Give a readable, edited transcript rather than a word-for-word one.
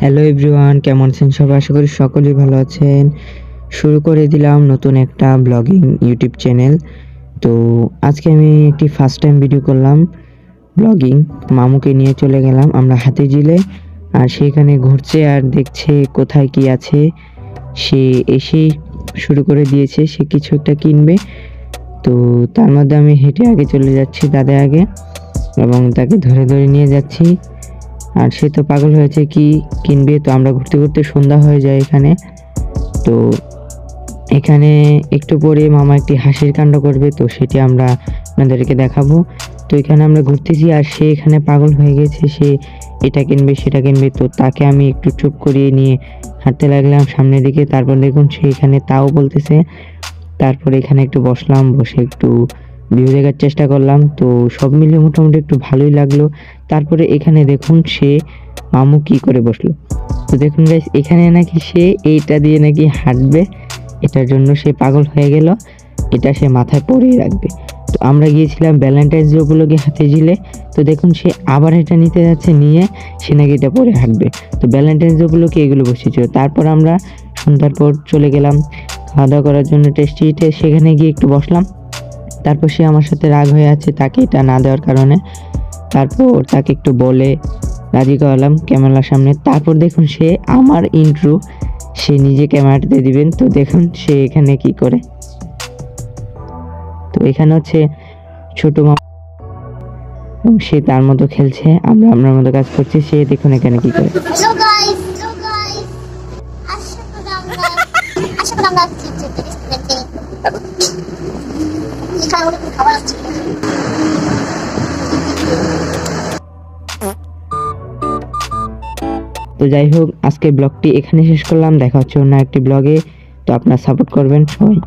Hello everyone, কেমন আছেন সবাই? আশা করি সকলেই ভালো আছেন। শুরু করে দিলাম নতুন একটা ব্লগিং ইউটিউব চ্যানেল। তো আজকে আমি একটি ফার্স্ট টাইম ভিডিও করলাম ব্লগিং। মামুকে নিয়ে চলে গেলাম আমরা হাতিঝিলে, আর সেখানে ঘুরছে আর দেখছে কোথায় কি আছে। সে এসেই শুরু করে দিয়েছে, সে কিছু একটা কিনবে। তো তার মধ্যে আমি হেঁটে আগে চলে যাচ্ছি, দাদা আগে, এবং তাকে ধরে ধরে নিয়ে যাচ্ছি। আর সে তো পাগল হয়েছে কি কিনবে। তো আমরা ঘুরতে ঘুরতে সন্ধ্যা হয়ে যায় এখানে। তো এখানে একটু পরে মামা একটি হাসির কাণ্ড করবে, তো সেটি আমরা আপনাদেরকে দেখাবো। তো এখানে আমরা ঘুরতেছি আর সে এখানে পাগল হয়ে গেছে, সে এটা কিনবে সেটা কিনবে। তো তাকে আমি একটু চুপ করিয়ে নিয়ে হাঁটতে লাগলাম সামনের দিকে। তারপর দেখুন সে এখানে তাও বলতেছে। তারপর এখানে একটু বসলাম, বসে একটু ভিউ দেখার চেষ্টা করলাম। তো সব মিলিয়ে মোটামুটি একটু ভালোই লাগলো। তারপরে এখানে দেখুন সে মামু কি করে বসলো। তো দেখুন গাইস, এখানে নাকি সে এইটা দিয়ে নাকি হাঁটবে, এটার জন্য সে পাগল হয়ে গেল। এটা সে মাথায় পরেই রাখবে। তো আমরা গিয়েছিলাম ভ্যালেন্টাইন্স ডে উপলক্ষে হাতিঝিলে। তো দেখুন সে আবার এটা নিতে যাচ্ছে, নিয়ে সে নাকি এটা পরে হাঁটবে। তো ভ্যালেন্টাইন্স ডে উপলক্ষে এগুলো বসেছিল। তারপর আমরা সন্ধ্যার পর চলে গেলাম খাওয়া দাওয়া করার জন্য টেস্টিতে। সেখানে গিয়ে একটু বসলাম। তারপর সে আমার সাথে রাগ হয়ে আছে তাকে এটা না দেওয়ার কারণে। তারপর তাকে একটু বলে রাজি করালাম ক্যামেরার সামনে। তারপর দেখুন সে আমার ইন্ট্রো সে নিজে ক্যামেরাতে দিবেন। তো দেখুন সে এখানে কি করে। তো এখানে হচ্ছে ছোট মামা, এবং সে তার মতো খেলছে, আমরা আমার মতো কাজ করছি। সে দেখুন এখানে কি করে। তো যাই হোক, আজকে ব্লগটি এখানে শেষ করলাম। দেখা হচ্ছে অন্য একটি ব্লগে। তো আপনারা সাপোর্ট করবেন সবাই।